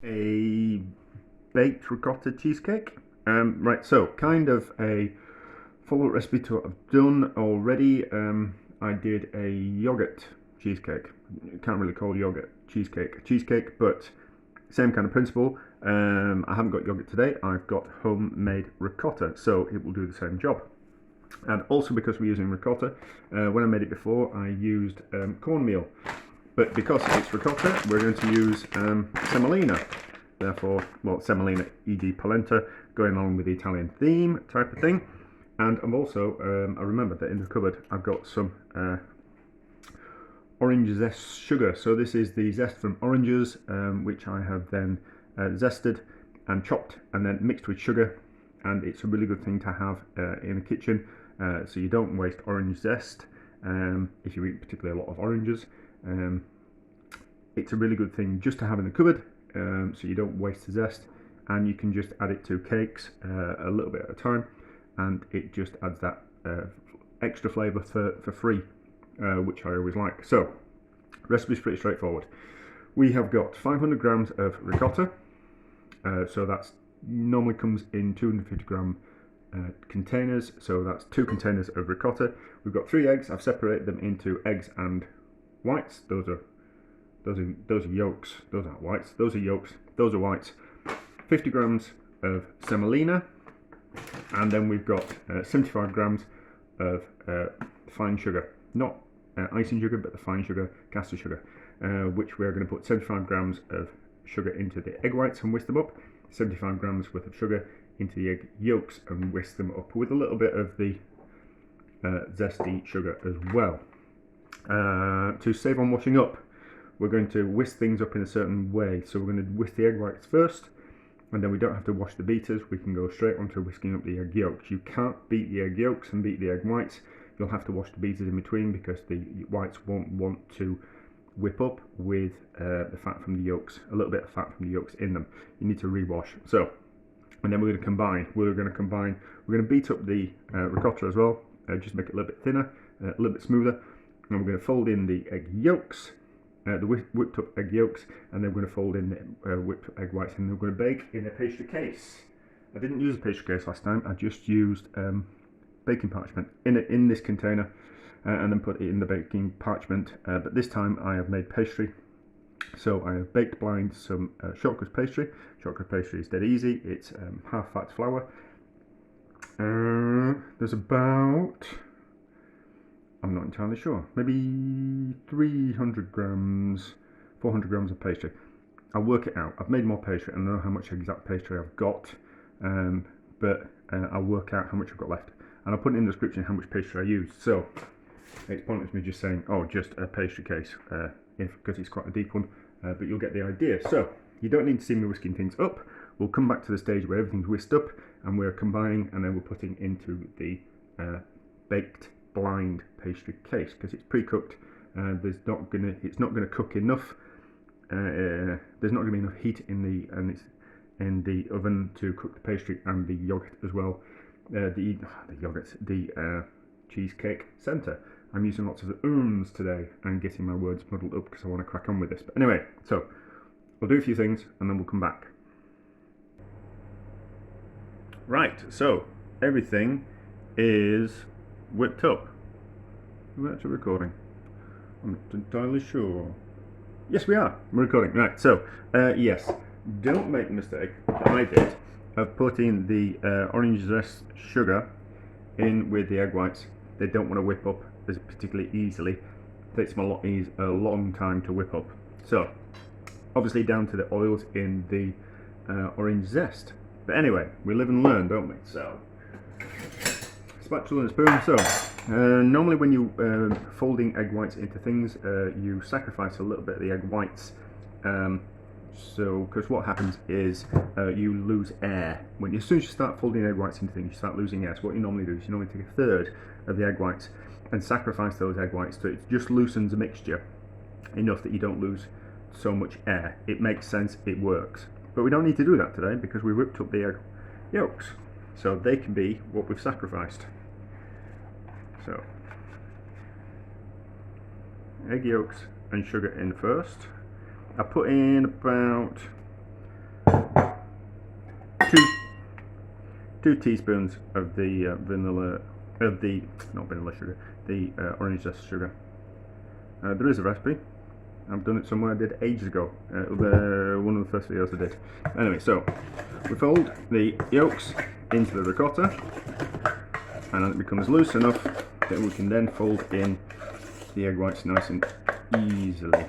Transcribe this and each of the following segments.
a baked ricotta cheesecake. Right, so kind of a follow-up recipe to what I've done already. I did a yogurt cheesecake. Can't really call yogurt cheesecake, but same kind of principle. I haven't got yogurt today. I've got homemade ricotta, so it will do the same job. And also because we're using ricotta, when I made it before, I used cornmeal. But because it's ricotta, we're going to use semolina. Therefore, well, semolina, e.g. polenta, going along with the Italian theme type of thing. And I'm also, I remember that in the cupboard, I've got some orange zest sugar. So this is the zest from oranges, which I have then zested and chopped and then mixed with sugar. And it's a really good thing to have in the kitchen, so you don't waste orange zest if you eat particularly a lot of oranges. It's a really good thing just to have in the cupboard, so you don't waste the zest, and you can just add it to cakes a little bit at a time, and it just adds that extra flavour for free, which I always like. So, recipe's pretty straightforward. We have got 500 grams of ricotta, so that's normally comes in 250 gram containers, so that's 2 containers of ricotta. We've got 3 eggs. I've separated them into eggs and whites. Those are yolks. Those aren't whites. Those are yolks. Those are whites. 50 grams of semolina, and then we've got 75 grams of fine sugar, not icing sugar, but the fine sugar, caster sugar, which we're going to put 75 grams of sugar into the egg whites and whisk them up, 75 grams worth of sugar into the egg yolks and whisk them up with a little bit of the zesty sugar as well. To save on washing up, we're going to whisk things up in a certain way. So we're going to whisk the egg whites first, and then we don't have to wash the beaters. We can go straight onto whisking up the egg yolks. You can't beat the egg yolks and beat the egg whites. You'll have to wash the beaters in between because the whites won't want to whip up with the fat from the yolks, a little bit of fat from the yolks in them. You need to rewash. So, and then we're going to combine. We're going to beat up the ricotta as well, just make it a little bit thinner, a little bit smoother. And we're going to fold in the egg yolks, the whipped up egg yolks, and then we're going to fold in the whipped up egg whites, and we're going to bake in a pastry case. I didn't use a pastry case last time. I just used baking parchment in this container, and then put it in the baking parchment. But this time I have made pastry. So I have baked blind some shortcrust pastry. Shortcrust pastry is dead easy. It's half fat flour. There's about, I'm not entirely sure, maybe 300 grams, 400 grams of pastry. I'll work it out. I've made more pastry and I know how much exact pastry I've got, but I'll work out how much I've got left. And I'll put in the description how much pastry I used. So it's pointless me just saying, oh, just a pastry case, because it's quite a deep one, but you'll get the idea. So you don't need to see me whisking things up. We'll come back to the stage where everything's whisked up and we're combining, and then we're putting into the baked blind pastry case because it's pre-cooked. It's not gonna cook enough. There's not gonna be enough heat in the oven to cook the pastry and the yogurt as well. The cheesecake centre. I'm using lots of ums today and getting my words muddled up because I want to crack on with this. But anyway, so we'll do a few things and then we'll come back. Right, so everything is whipped up. We're actually recording. I'm not entirely sure. Yes, we are. We're recording. Right, so yes, don't make the mistake that I did of putting the orange zest sugar in with the egg whites. They don't want to whip up as particularly easily. It takes them a long time to whip up. So, obviously down to the oils in the orange zest. But anyway, we live and learn, don't we? So, spatula and spoon. So, normally when you folding egg whites into things, you sacrifice a little bit of the egg whites. Because what happens is you lose air. As soon as you start folding egg whites into things, you start losing air. So what you normally do is you normally take a third of the egg whites and sacrifice those egg whites so it just loosens the mixture enough that you don't lose so much air. It makes sense, it works. But we don't need to do that today because we whipped up the egg yolks. So they can be what we've sacrificed. So, egg yolks and sugar in first. I put in about 2 teaspoons of the not vanilla sugar, the orange zest sugar. There is a recipe. I've done it somewhere I did ages ago. One of the first videos I did. Anyway, so we fold the yolks into the ricotta, and then it becomes loose enough that we can then fold in the egg whites nice and easily.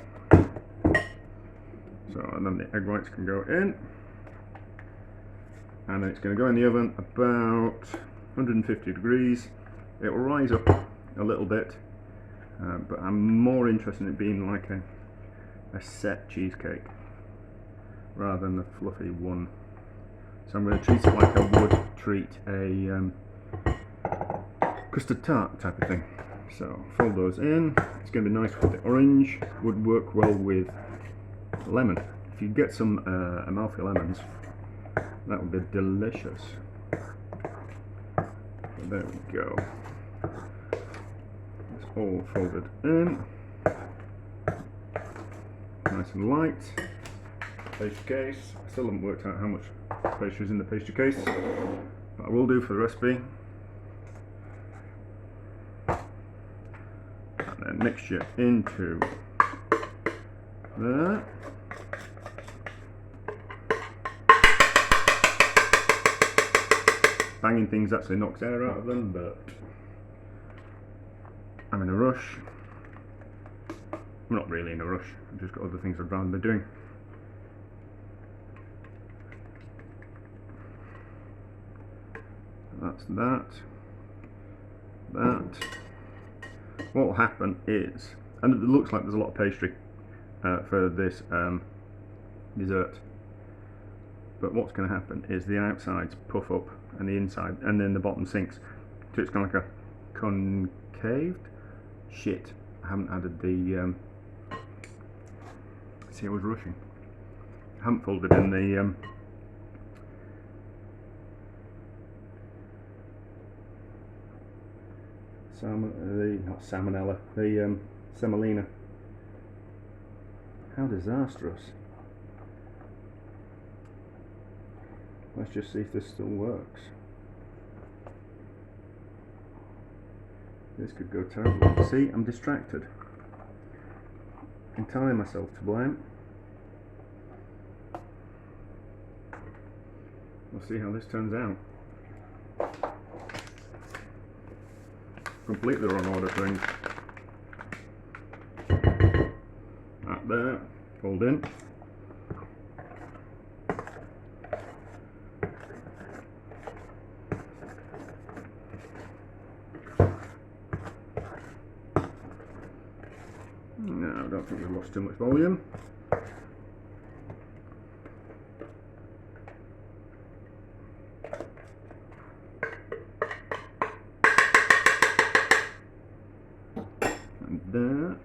So and then the egg whites can go in, and then it's going to go in the oven about 150 degrees. It will rise up a little bit, but I'm more interested in it being like a set cheesecake rather than the fluffy one. So I'm going to treat it like I would treat a custard tart type of thing. So fold those in. It's going to be nice with the orange. Would work well with lemon. If you get some Amalfi lemons, that would be delicious. So there we go. It's all folded in. Nice and light. Pastry case. I still haven't worked out how much pastry is in the pastry case, but I will do for the recipe. And then mixture into there. Banging things actually knocks air out of them, but I'm in a rush. I'm not really in a rush, I've just got other things I'd rather be doing. That's that. What will happen is, and it looks like there's a lot of pastry for this dessert, but what's going to happen is the outsides puff up and the inside, and then the bottom sinks, so it's kind of like a concaved. Shit, I haven't added the see, I was rushing. I haven't folded in the not salmonella, the semolina. How disastrous. Let's just see if this still works. This could go terribly. See, I'm distracted. Entirely myself to blame. We'll see how this turns out. Completely wrong order things. That there, fold in. No, I don't think we've lost too much volume. And there.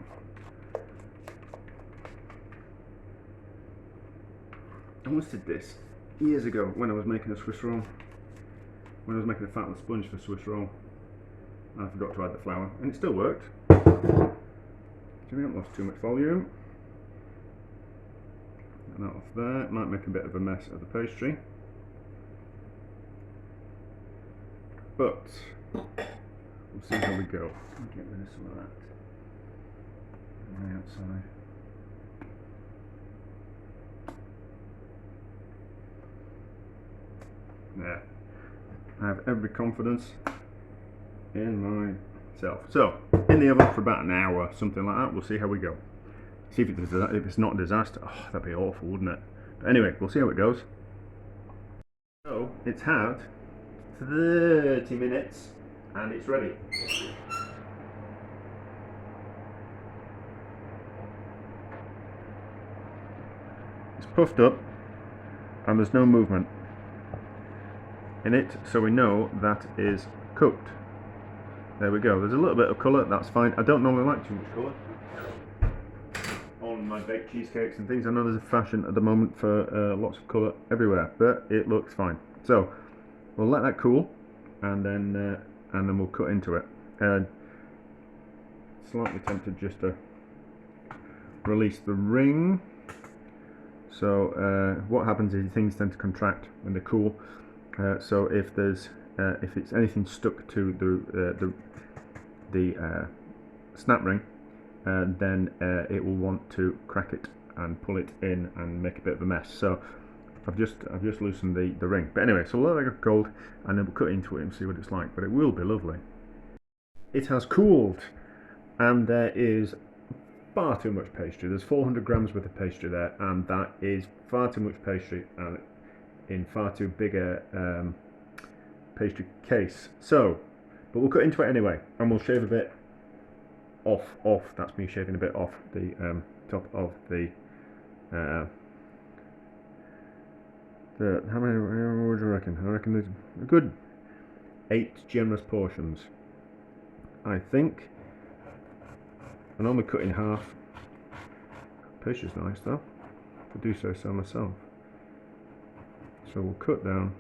I once did this years ago when I was making a Swiss roll. When I was making a fat and sponge for Swiss roll. I forgot to add the flour, and it still worked. So we haven't lost too much volume. And that off there. It might make a bit of a mess of the pastry, but we'll see how we go. I'll get rid of some of that on the outside. There. I have every confidence in myself. So, in the oven for about an hour, something like that. We'll see how we go. See if it's not a disaster. Oh, that'd be awful, wouldn't it? But anyway, we'll see how it goes. So, it's had 30 minutes and it's ready. It's puffed up and there's no movement in it, so we know that is cooked. There we go. There's a little bit of colour, that's fine. I don't normally like too much colour on my baked cheesecakes and things. I know there's a fashion at the moment for lots of colour everywhere, but it looks fine. So we'll let that cool, and then we'll cut into it. Slightly tempted just to release the ring. So what happens is things tend to contract when they're cool. So if it's anything stuck to the snap ring, then it will want to crack it and pull it in and make a bit of a mess. So I've just loosened the ring. But anyway, so we'll let it go cold and then we'll cut into it and see what it's like. But it will be lovely. It has cooled, and there is far too much pastry. There's 400 grams worth of pastry there, and that is far too much pastry and in far too big a pastry case. So, but we'll cut into it anyway, and we'll shave a bit off. That's me shaving a bit off the top of the. How many would you reckon? I reckon there's a good 8 generous portions, I think. I normally cut in half. Pastry's nice though. I do so myself. So we'll cut down.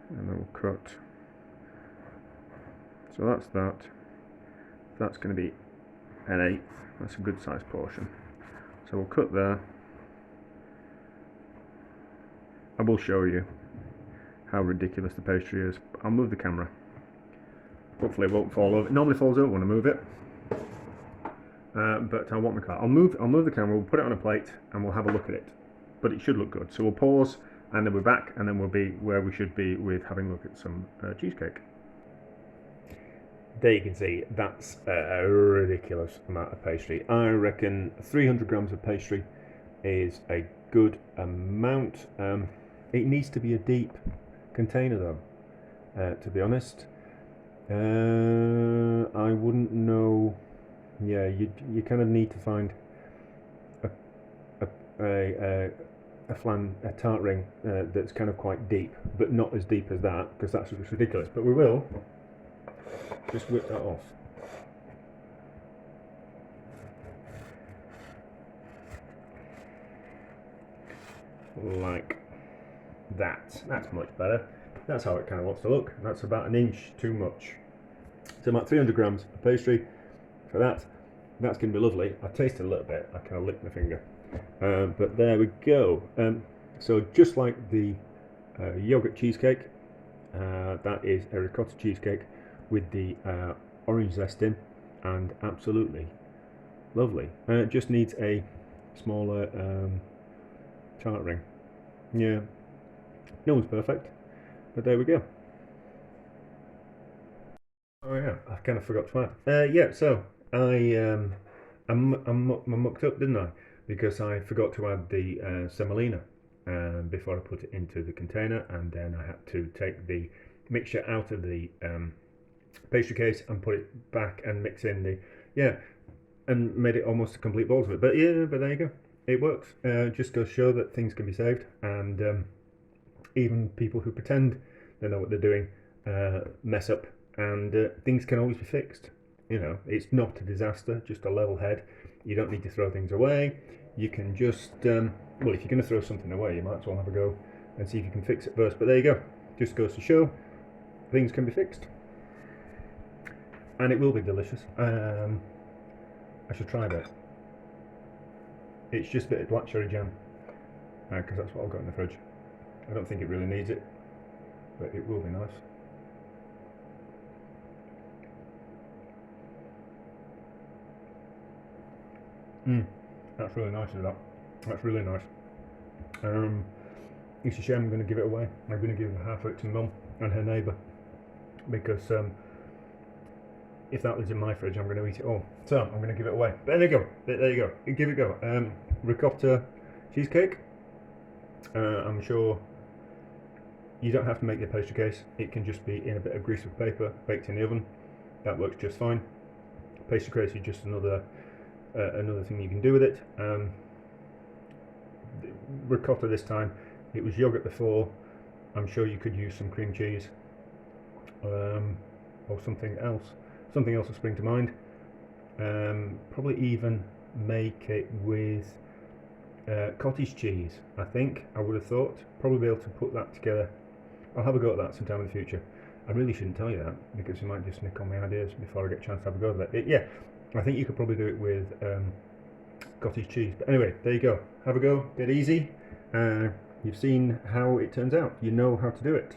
And then we'll cut. So that's that. That's going to be an 8. That's a good sized portion. So we'll cut there. I will show you how ridiculous the pastry is. I'll move the camera. Hopefully it won't fall over. It normally falls over when I move it. But I want my car. I'll move the camera, we'll put it on a plate and we'll have a look at it. But it should look good. So we'll pause and then we're back and then we'll be where we should be with having a look at some cheesecake. There you can see that's a ridiculous amount of pastry. I reckon 300 grams of pastry is a good amount. It needs to be a deep container though, to be honest. I wouldn't know. Yeah, you kind of need to find a tart ring that's kind of quite deep, but not as deep as that, because that's just ridiculous. But we will just whip that off. Like that. That's much better. That's how it kind of wants to look. That's about an inch too much. So about 300 grams of pastry for that. That's going to be lovely. I tasted a little bit. I kind of licked my finger. But there we go. So just like the yogurt cheesecake, that is a ricotta cheesecake with the orange zest in, and absolutely lovely. It just needs a smaller tart ring. Yeah, no one's perfect, but there we go. Oh yeah, I kind of forgot to add. Yeah, so I mucked up, didn't I? Because I forgot to add the semolina before I put it into the container, and then I had to take the mixture out of the pastry case and put it back and mix in the and made it almost a complete balls of it. But yeah, but there you go. It works. Just goes to show that things can be saved, and even people who pretend they know what they're doing mess up, and things can always be fixed. You know, it's not a disaster, just a level head. You don't need to throw things away. You can just, well, if you're going to throw something away, you might as well have a go and see if you can fix it first. But there you go. Just goes to show things can be fixed. And it will be delicious. I should try that. It's just a bit of black cherry jam, because that's what I've got in the fridge. I don't think it really needs it, but it will be nice. That's really nice, is that? That's really nice. It's a shame I'm going to give it away. I'm going to give half of it to Mum and her neighbour, because if that was in my fridge, I'm going to eat it all. So I'm going to give it away. But there you go. There you go. Give it a go. Ricotta cheesecake. I'm sure you don't have to make the pastry case. It can just be in a bit of greaseproof paper, baked in the oven. That works just fine. Pastry case is just another thing you can do with it. Ricotta this time. It was yogurt before. I'm sure you could use some cream cheese or something else. Something else will spring to mind. Probably even make it with cottage cheese. I think I would have thought. Probably be able to put that together. I'll have a go at that sometime in the future. I really shouldn't tell you that, because you might just nick on my ideas before I get a chance to have a go at it. Yeah, I think you could probably do it with cottage cheese. But anyway, there you go. Have a go. Dead easy. You've seen how it turns out. You know how to do it.